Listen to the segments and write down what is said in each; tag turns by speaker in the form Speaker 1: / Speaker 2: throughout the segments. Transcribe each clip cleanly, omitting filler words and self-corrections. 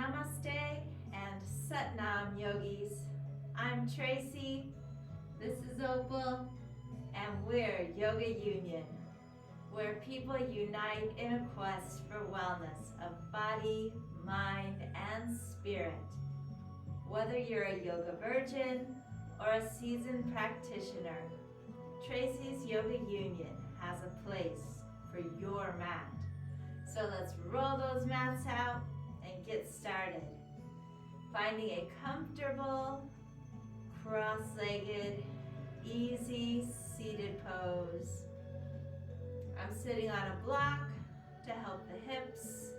Speaker 1: Namaste and Satnam yogis. I'm Tracy, this is Opal, and we're Yoga Union, where people unite in a quest for wellness of body, mind, and spirit. Whether you're a yoga virgin or a seasoned practitioner, Tracy's Yoga Union has a place for your mat. So let's roll those mats out and get started. Finding a comfortable, cross-legged, easy seated pose. I'm sitting on a block to help the hips,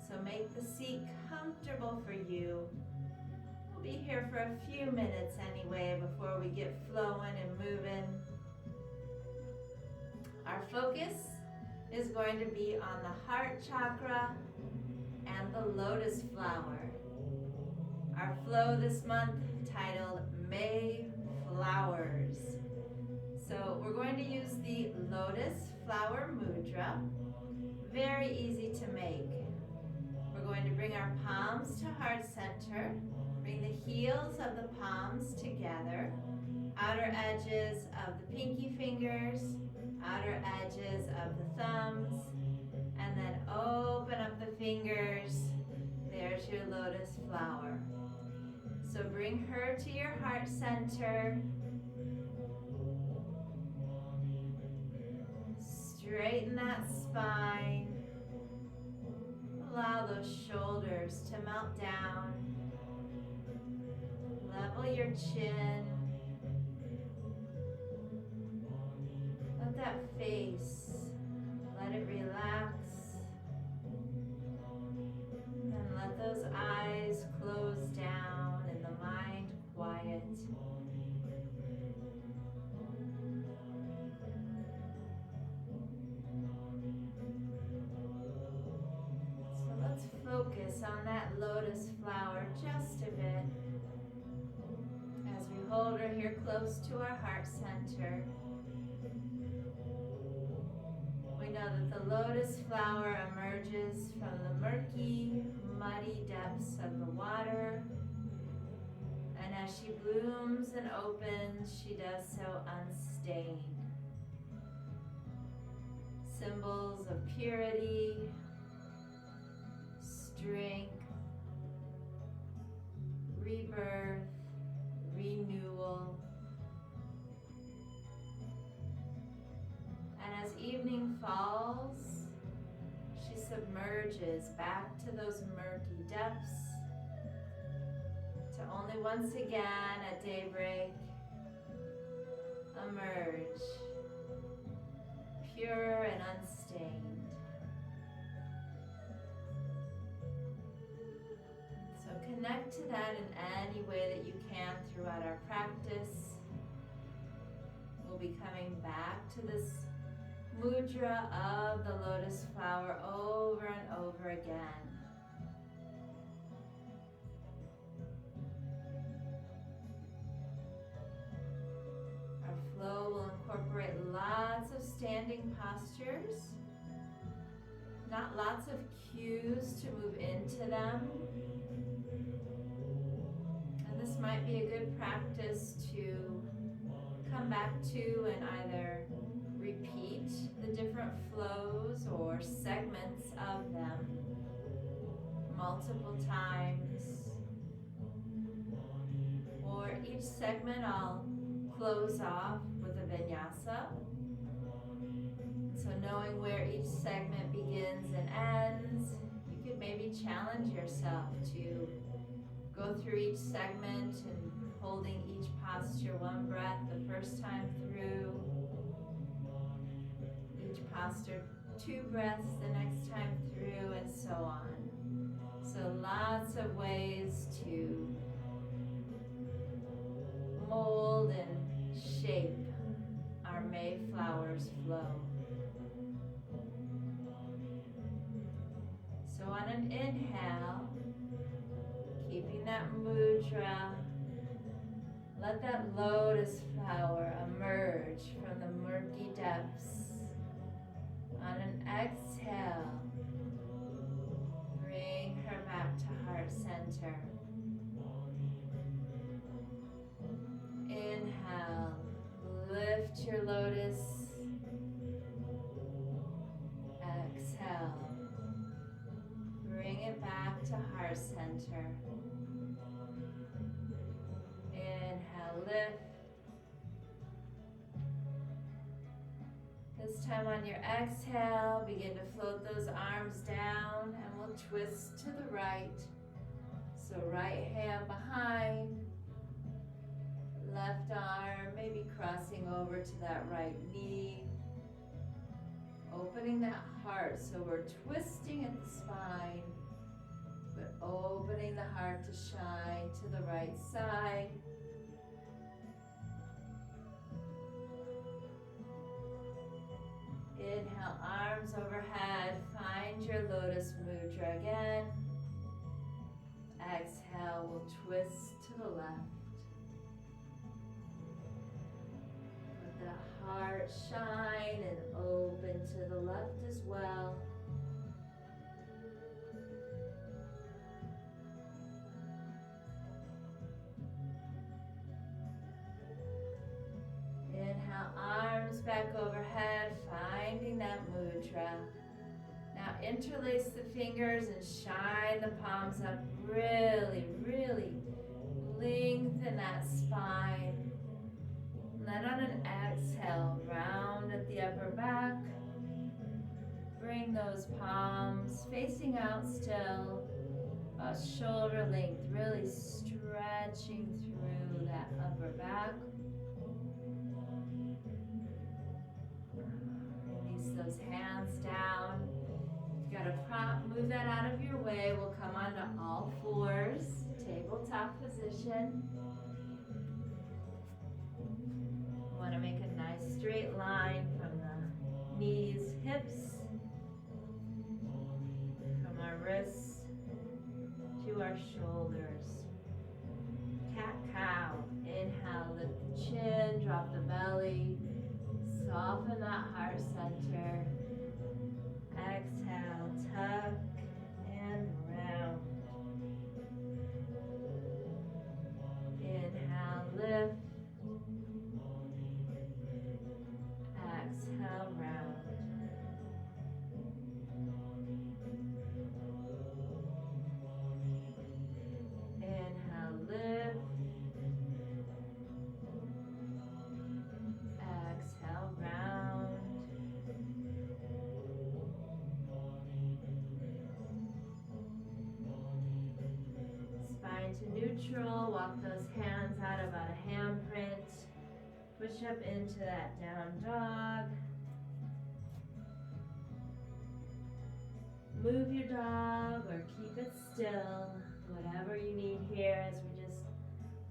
Speaker 1: so make the seat comfortable for you. We'll be here for a few minutes anyway before we get flowing and moving. Our focus is going to be on the Heart Chakra and the Lotus Flower. Our flow this month titled May Flowers. So we're going to use the Lotus Flower Mudra. Very easy to make. We're going to bring our palms to heart center. Bring the heels of the palms together. Outer edges of the pinky fingers. Outer edges of the thumbs. And then open up the fingers. There's your lotus flower. So bring her to your heart center. Straighten that spine. Allow those shoulders to melt down. Level your chin. Let that face, let it relax. And let those eyes close down and the mind quiet. So let's focus on that lotus flower just a bit as we hold her here close to our heart center. We know that the lotus flower emerges from the murky, muddy depths of the water. And as she blooms and opens, she does so unstained. Symbols of purity, strength, rebirth, renewal. And as evening falls, she submerges back to those murky depths to only once again at daybreak emerge pure and unstained. So connect to that in any way that you can throughout our practice. We'll be coming back to this mudra of the lotus flower over and over again. Our flow will incorporate lots of standing postures, not lots of cues to move into them. And this might be a good practice to come back to and either repeat the different flows or segments of them multiple times. Or each segment I'll close off with a vinyasa. So knowing where each segment begins and ends, you could maybe challenge yourself to go through each segment and holding each posture one breath the first time through. Each posture 2 breaths the next time through, and so on. So lots of ways to mold and shape our May flowers flow. So on an inhale, keeping that mudra, let that lotus flower emerge from the murky depths. On an exhale, bring her back heart center. Inhale, lift. This time on your exhale, begin to float those arms down and we'll twist to the right. So right hand behind, left arm maybe crossing over to that right knee. Opening that heart, so we're twisting at the spine, but opening the heart to shine to the right side. Inhale, arms overhead, find your Lotus Mudra again. Exhale, we'll twist to the left. Let the heart shine and open to the left as well. Inhale, arms back overhead, finding that mudra. Now interlace the fingers and shine the palms up. Really, really lengthen that spine. Then on an exhale, round at the upper back. Bring those palms facing out still, about shoulder length, really stretching through that upper back. Release those hands down. If you got a prop, move that out of your way. We'll come onto all fours, tabletop position. Want to make a nice straight line from the knees, hips, from our wrists to our shoulders. Cat-cow. Inhale, lift the chin, drop the belly, soften that heart center. Exhale, tuck and round. Inhale, lift. Exhale, round. Inhale, lift. Exhale, round. Spine to neutral. Walk those hands out about a handprint. Push up into that down dog. Move your dog or keep it still, whatever you need here as we just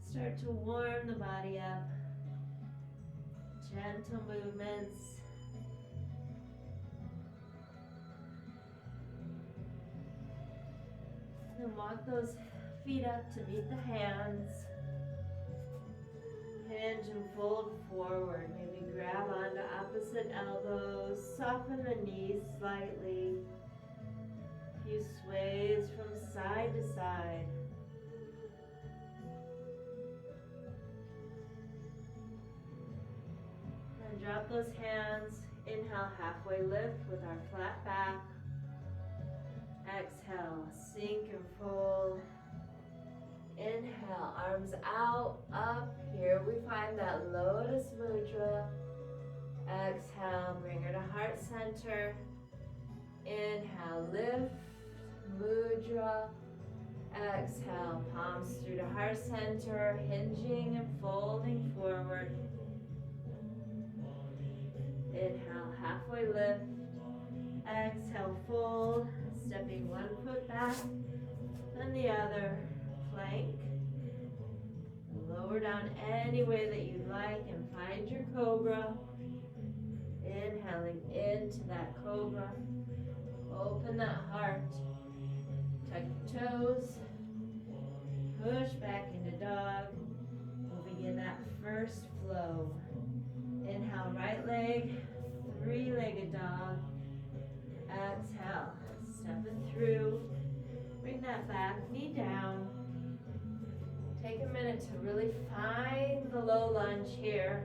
Speaker 1: start to warm the body up. Gentle movements. And walk those feet up to meet the hands. Hinge and fold forward. Maybe grab onto opposite elbows. Soften the knees slightly. A few sways from side to side. And drop those hands. Inhale, halfway lift with our flat back. Exhale, sink and fold. Inhale, arms out, up. Here we find that Lotus Mudra. Exhale, bring her to heart center. Inhale, lift, Mudra. Exhale, palms through to heart center, hinging and folding forward. Inhale, halfway lift. Exhale, fold, stepping one foot back, then the other. Plank. Lower down any way that you like and find your cobra. Inhaling into that cobra. Open that heart. Tuck your toes. Push back into dog. Moving in that first flow. Inhale, right leg. Three-legged dog. Exhale. Stepping through. Bring that back knee down. Take a minute to really find the low lunge here.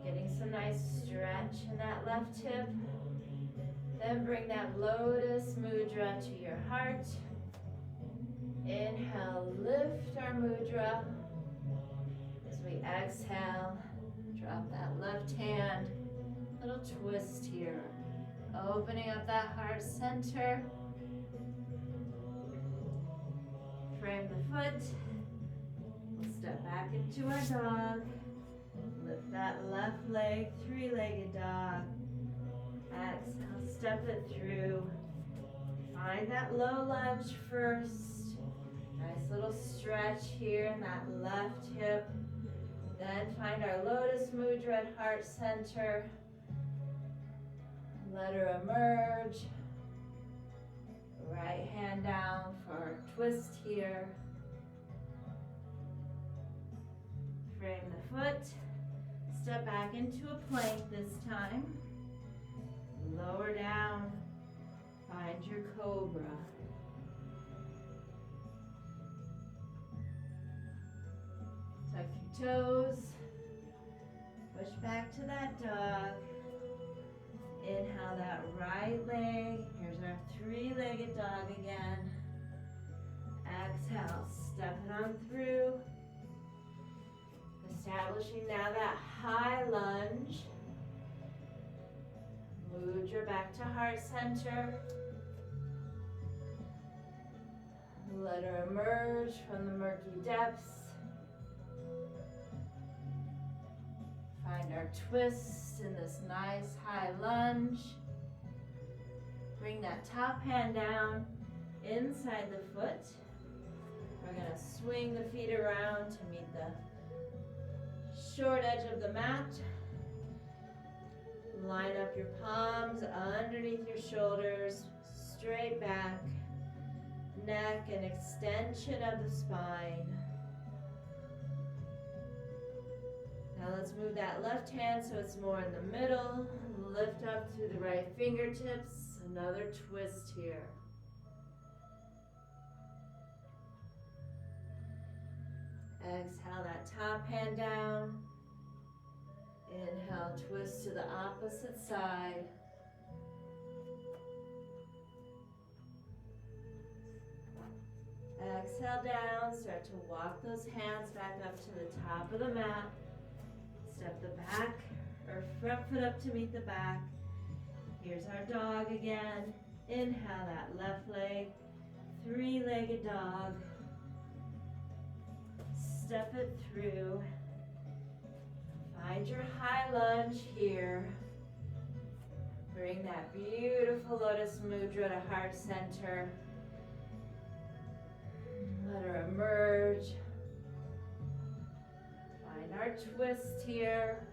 Speaker 1: Getting some nice stretch in that left hip. Then bring that Lotus Mudra to your heart. Inhale, lift our mudra. As we exhale, drop that left hand. Little twist here. Opening up that heart center. Frame the foot. We'll step back into our dog. Lift that left leg, three-legged dog. Exhale, step it through. Find that low lunge first. Nice little stretch here in that left hip. Then find our Lotus Mudra at heart center. Let her emerge. Right hand down for our twist here. Frame the foot. Step back into a plank this time. Lower down. Find your cobra. Tuck your toes. Push back to that dog. Inhale that right leg. Here's our three-legged dog again. Exhale, step it on through. Establishing now that high lunge. Mudra back to heart center. Let her emerge from the murky depths. Find our twist in this nice high lunge. Bring that top hand down inside the foot. We're going to swing the feet around to meet the short edge of the mat. Line up your palms underneath your shoulders, straight back, neck and extension of the spine. Now let's move that left hand so it's more in the middle. Lift up through the right fingertips. Another twist here. Exhale that top hand down. Inhale, twist to the opposite side. Exhale down, start to walk those hands back up to the top of the mat. Step the back or front foot up to meet the back. Here's our dog again. Inhale that left leg, three-legged dog. Step it through. Find your high lunge here. Bring that beautiful Lotus Mudra to heart center. Let her emerge. Find our twist here.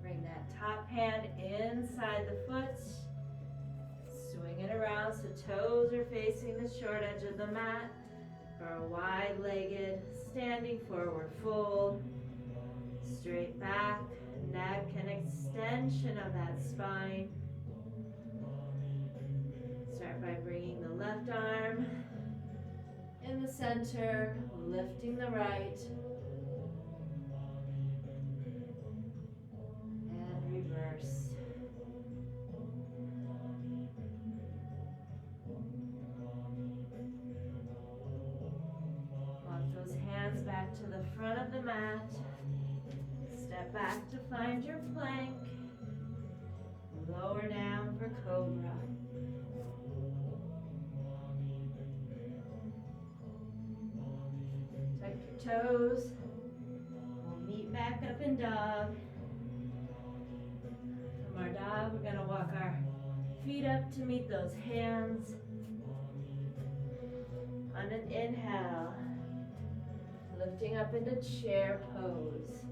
Speaker 1: Bring that top hand inside the foot. Swing it around so toes are facing the short edge of the mat. For a wide-legged, standing forward fold. Straight back, neck and extension of that spine. Start by bringing the left arm in the center, lifting the right. And reverse. Walk those hands back to the front of the mat. Step back to find your plank. Lower down for cobra. Tuck your toes. We'll meet back up in dog. From our dog, we're going to walk our feet up to meet those hands. On an inhale, lifting up into chair pose.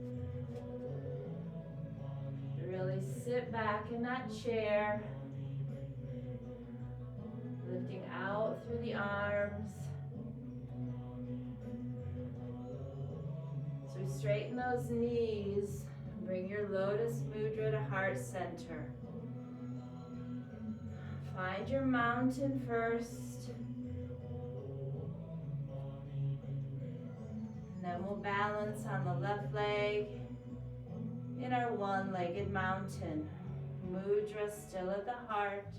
Speaker 1: Really sit back in that chair, lifting out through the arms. So we straighten those knees, bring your Lotus Mudra to heart center. Find your mountain first. And then we'll balance on the left leg in our one-legged mountain. Mudra still at the heart.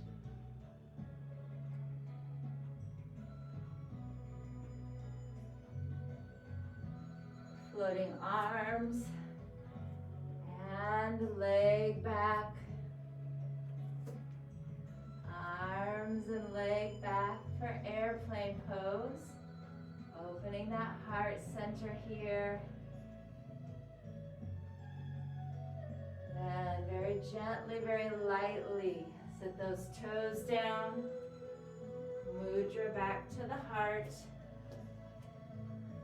Speaker 1: floating arms and leg back. Arms and leg back for airplane pose. Opening that heart center here. Then very gently, very lightly, sit those toes down. Mudra back to the heart.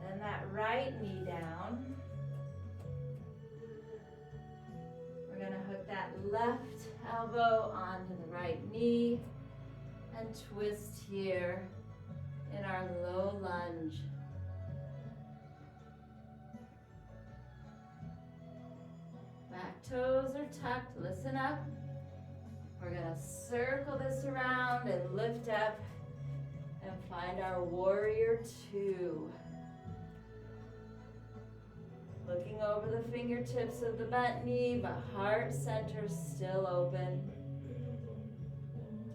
Speaker 1: Then that right knee down. We're going to hook that left elbow onto the right knee and twist here in our low lunge. Back toes are tucked, listen up. We're gonna circle this around and lift up and find our warrior two. Looking over the fingertips of the bent knee, but heart center still open.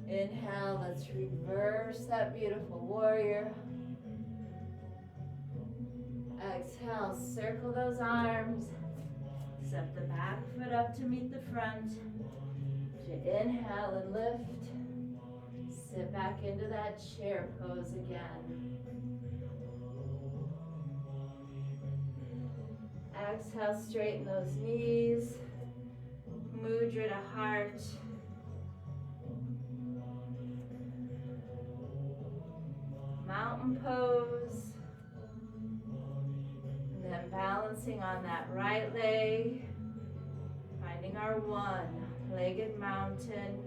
Speaker 1: Inhale, let's reverse that beautiful warrior. Exhale, circle those arms. Step the back foot up to meet the front. Inhale and lift. Sit back into that chair pose again. Exhale, straighten those knees. Mudra to heart. Mountain pose. And then balancing on that right leg. Finding our one-legged mountain.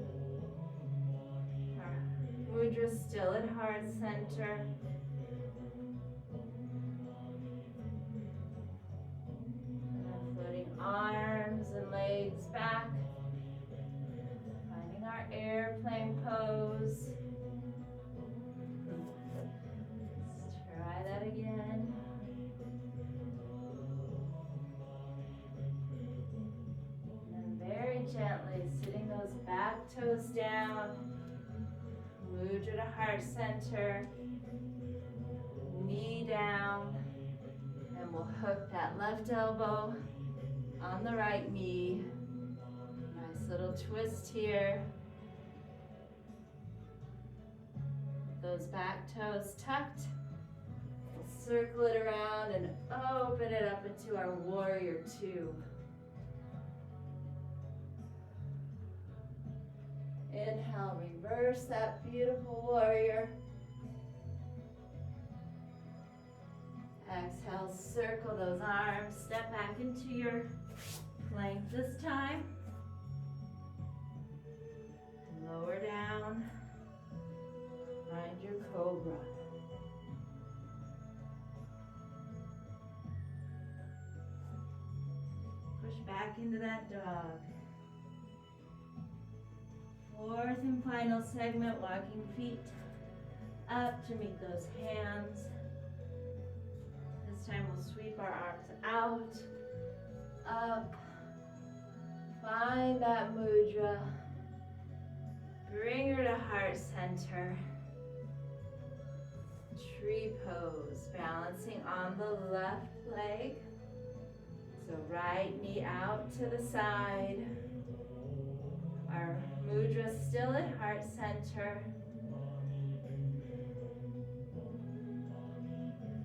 Speaker 1: Our mudra still at heart center. And then floating arms and legs back. Finding our airplane pose. Let's try that again. Very gently sitting those back toes down. Mudra to heart center. Knee down. And we'll hook that left elbow on the right knee. Nice little twist here. Those back toes tucked. We'll circle it around and open it up into our warrior two. Inhale, reverse that beautiful warrior. Exhale, circle those arms. Step back into your plank this time. Lower down. Find your cobra. Push back into that dog. Fourth and final segment, walking feet up to meet those hands. This time we'll sweep our arms out, up. Find that mudra. Bring her to heart center. Tree pose, balancing on the left leg. So right knee out to the side. Our mudra still at heart center.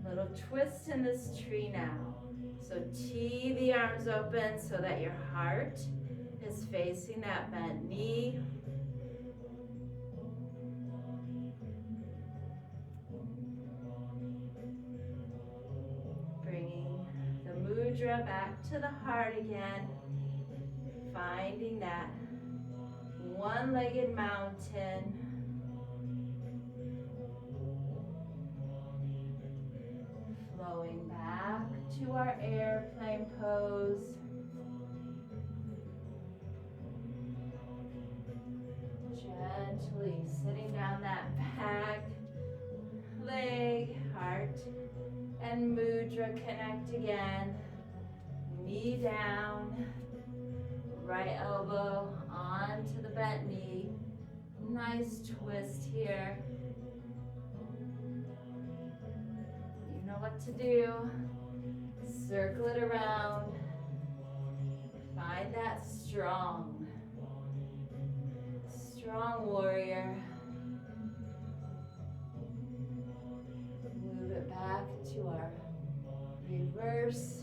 Speaker 1: Little twist in this tree now. So tee the arms open so that your heart is facing that bent knee. Bringing the mudra back to the heart again. Finding that one-legged mountain. Flowing back to our airplane pose. Gently sitting down that back leg, heart and mudra connect again. Knee down. Right elbow onto the bent knee. Nice twist here. You know what to do. Circle it around. Find that strong warrior. Move it back to our reverse.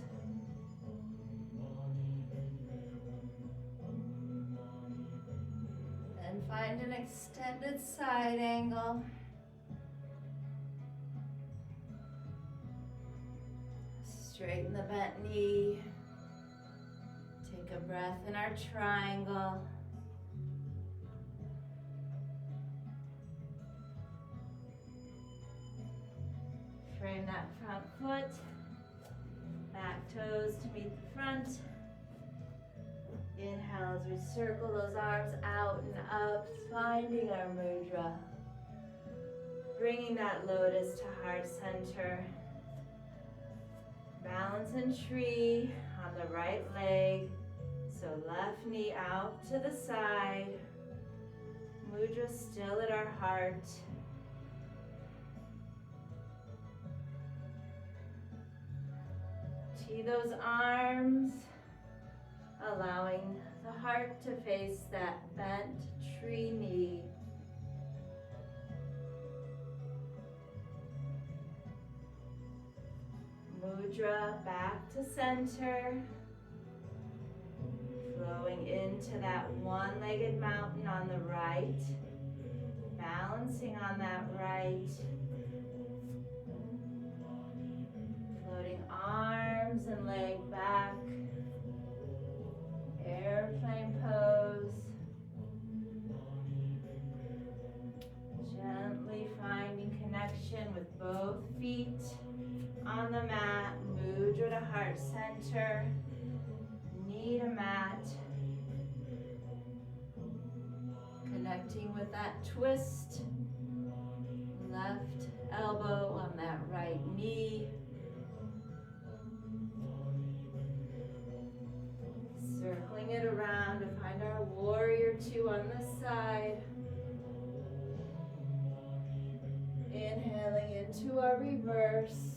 Speaker 1: Then find an extended side angle. Straighten the bent knee. Take a breath in our triangle. Frame that front foot. Back toes to meet the front. Inhale as we circle those arms out and up, finding our mudra. Bringing that lotus to heart center. Balance and tree on the right leg. So left knee out to the side. Mudra still at our heart. Tee those arms, allowing the heart to face that bent tree knee. Mudra back to center. Flowing into that one-legged mountain on the right. Balancing on that right. Floating arms and leg back. Airplane pose. Gently finding connection with both feet on the mat. Mudra to heart center. Knee to mat. Connecting with that twist. Left elbow on that right knee. Circling it around to find our warrior two on this side. Inhaling into our reverse.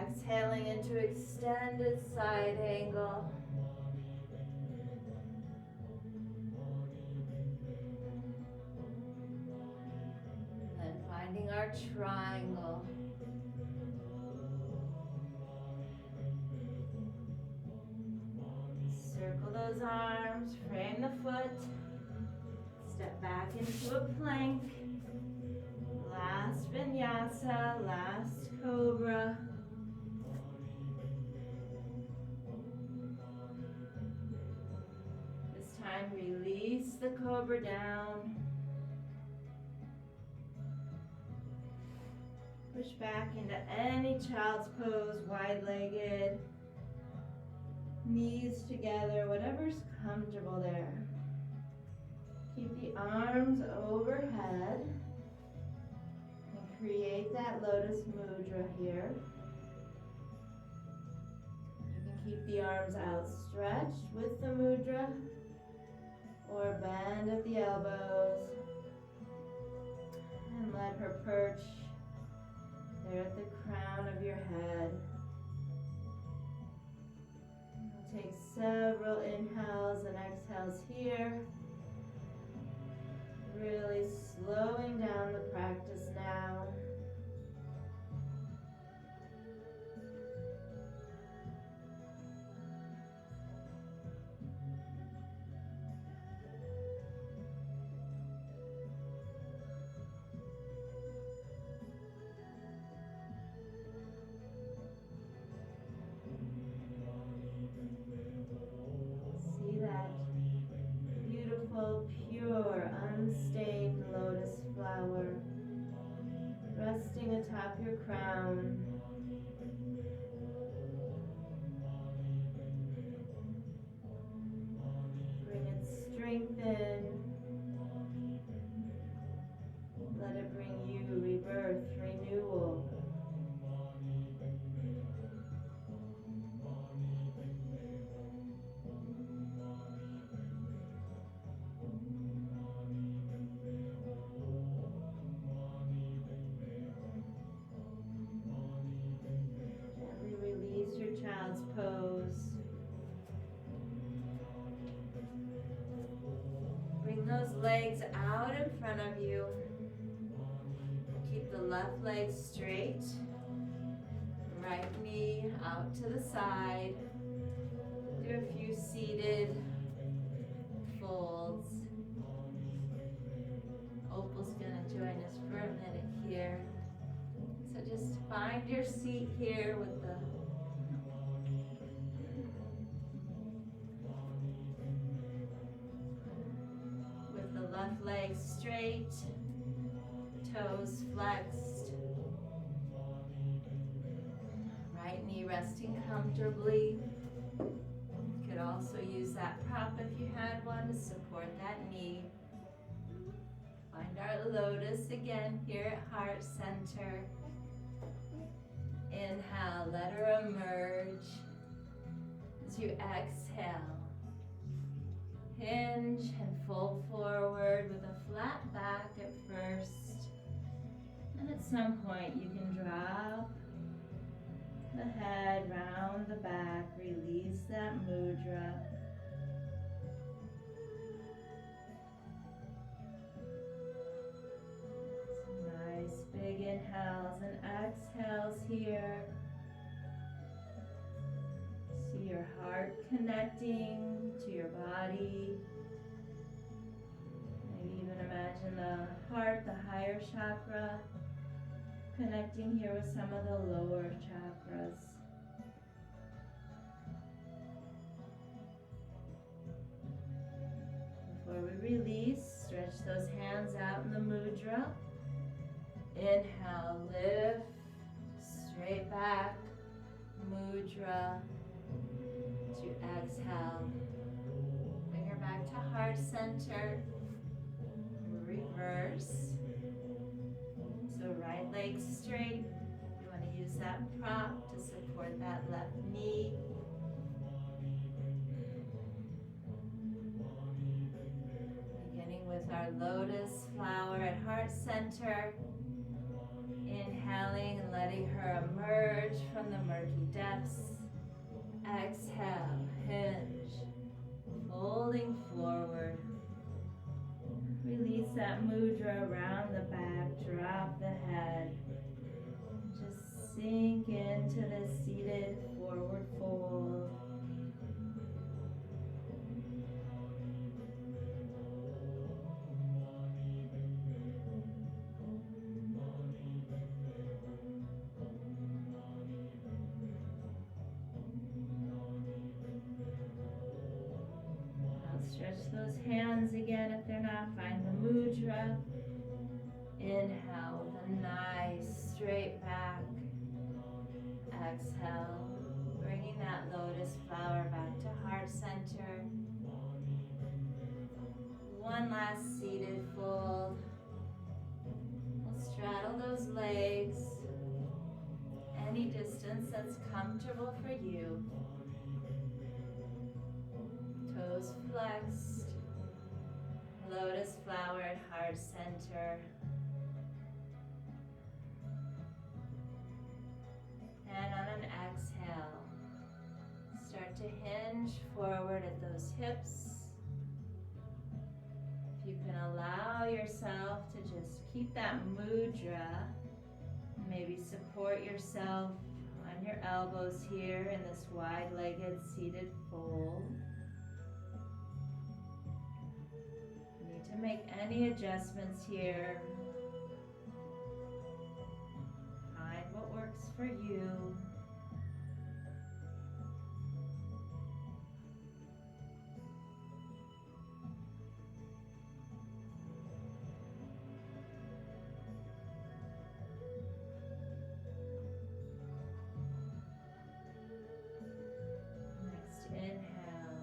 Speaker 1: Exhaling into extended side angle. Then finding our triangle. Circle those arms, frame the foot. Step back into a plank. Last vinyasa, last cobra. This time release the cobra down. Push back into any child's pose, wide-legged. Knees together, whatever's comfortable there. Keep the arms overhead and create that Lotus Mudra here. You can keep the arms outstretched with the mudra or bend at the elbows and let her perch there at the crown of your head. We'll take several inhales and exhales here. Really slowing down the practice now. See that beautiful, pure, unstained lotus flower those legs out in front of you. Keep the left leg straight. Right knee out to the side. Do a few seated folds. Opal's gonna join us for a minute here. So just find your seat here with the left leg straight, toes flexed. Right knee resting comfortably. You could also use that prop if you had one to support that knee. Find our lotus again here at Heart Center. Inhale, let her emerge. As you exhale, hinge and fold forward with a flat back at first. And at some point you can drop the head round the back, release that mudra. Nice big inhales and exhales here. See your heart connecting to your body. Maybe even imagine the heart, the higher chakra, connecting here with some of the lower chakras. Before we release, stretch those hands out in the mudra. Inhale, lift, straight back, mudra. To exhale, bring her back to heart center. Reverse. So right leg straight. You want to use that prop to support that left knee. Beginning with our lotus flower at heart center. Inhaling and letting her emerge from the murky depths. Exhale, hinge, folding forward. Release that mudra around the back, drop the head. Just sink into this seated forward fold. Stretch those hands again if they're not. Find the mudra. Inhale with a nice straight back. Exhale, bringing that lotus flower back to heart center. One last seated fold. We'll straddle those legs any distance that's comfortable for you. Toes flexed, lotus flower at heart center. And on an exhale, start to hinge forward at those hips. If you can allow yourself to just keep that mudra, maybe support yourself on your elbows here in this wide-legged seated fold. To make any adjustments here. Find what works for you. Next inhale.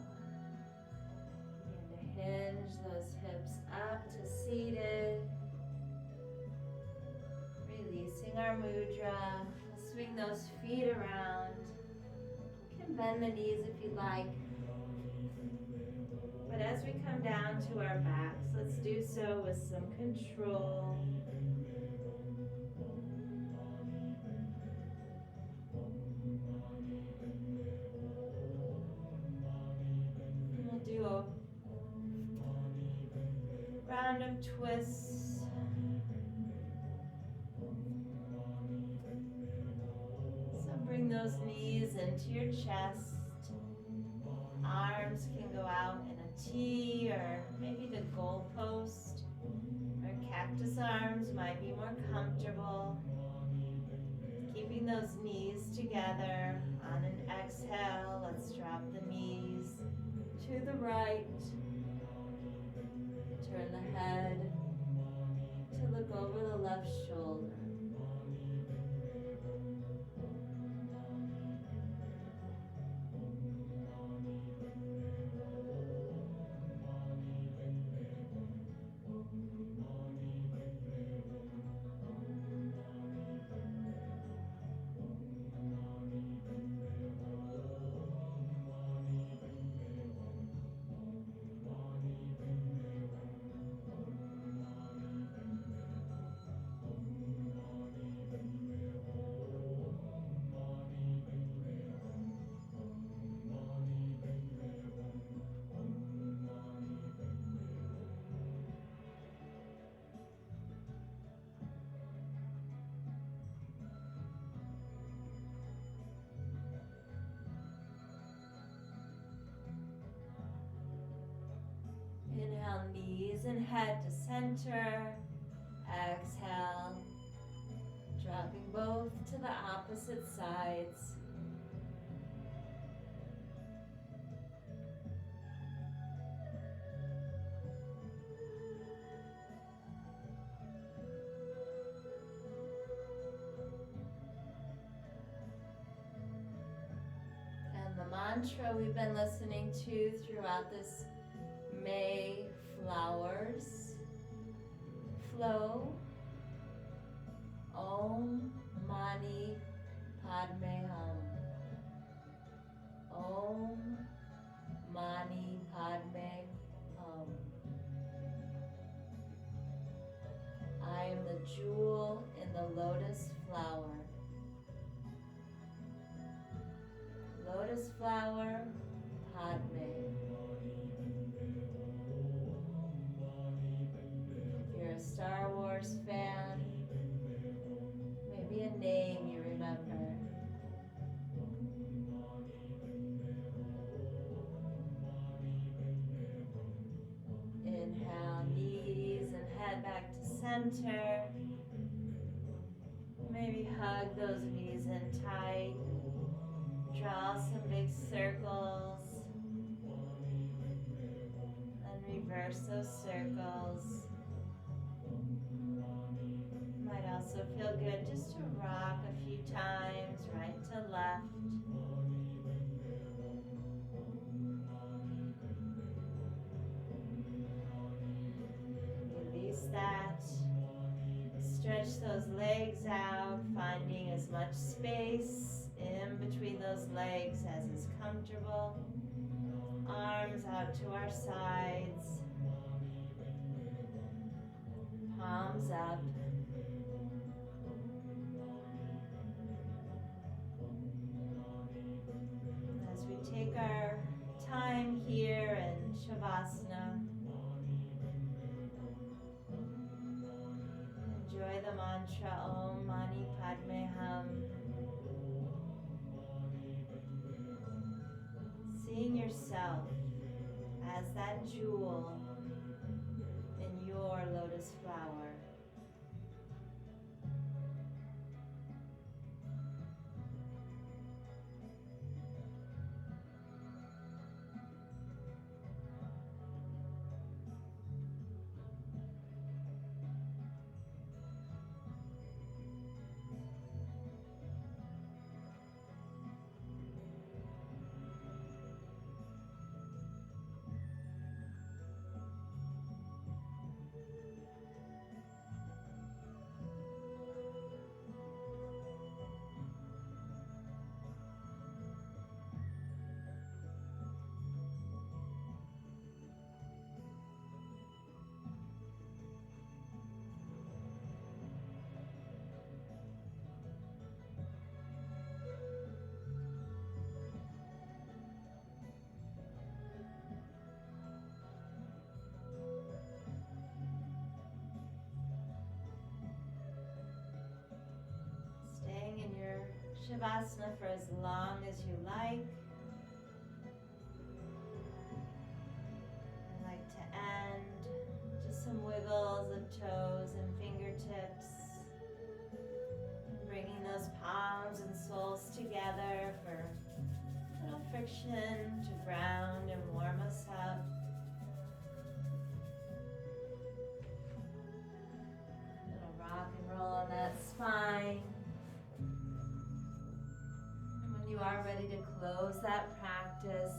Speaker 1: Begin to hinge those hips up to seated. Releasing our mudra. We'll swing those feet around. You can bend the knees if you like. But as we come down to our backs, let's do so with some control. We'll do round of twists. So bring those knees into your chest. Arms can go out in a T or maybe the goalpost. Or cactus arms might be more comfortable. Keeping those knees together. On an exhale, let's drop the knees to the right. Turn the head to look over the left shoulder. Inhale, knees and head to center. Exhale, dropping both to the opposite sides. And the mantra we've been listening to throughout this May flowers flow. Om Mani Padme Hum. Om Mani Padme Hum. I am the jewel in the lotus flower. Lotus flower, Padme. If you're a Star Wars fan, maybe a name you remember. Inhale, knees and head back to center. Maybe hug those knees in tight. Draw some big circles. And reverse those circles. Might also feel good just to rock a few times, right to left. Release that. Stretch those legs out, finding as much space in between those legs as is comfortable. Arms out to our sides. Palms up. As we take our time here in Shavasana, enjoy the mantra Om Mani Padme Hum. Seeing yourself as that jewel in your lotus flower. Shavasana for as long as you like. I like to end just some wiggles of toes and fingertips. Bringing those palms and soles together for a little friction to ground and warm us up. A little rock and roll on that spine. And when you are ready to close that practice,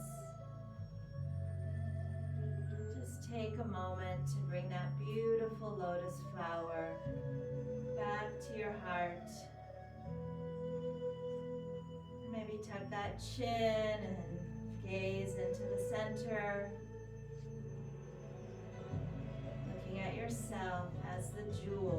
Speaker 1: just take a moment to bring that beautiful lotus flower back to your heart. Maybe tuck that chin and gaze into the center. Looking at yourself as the jewel.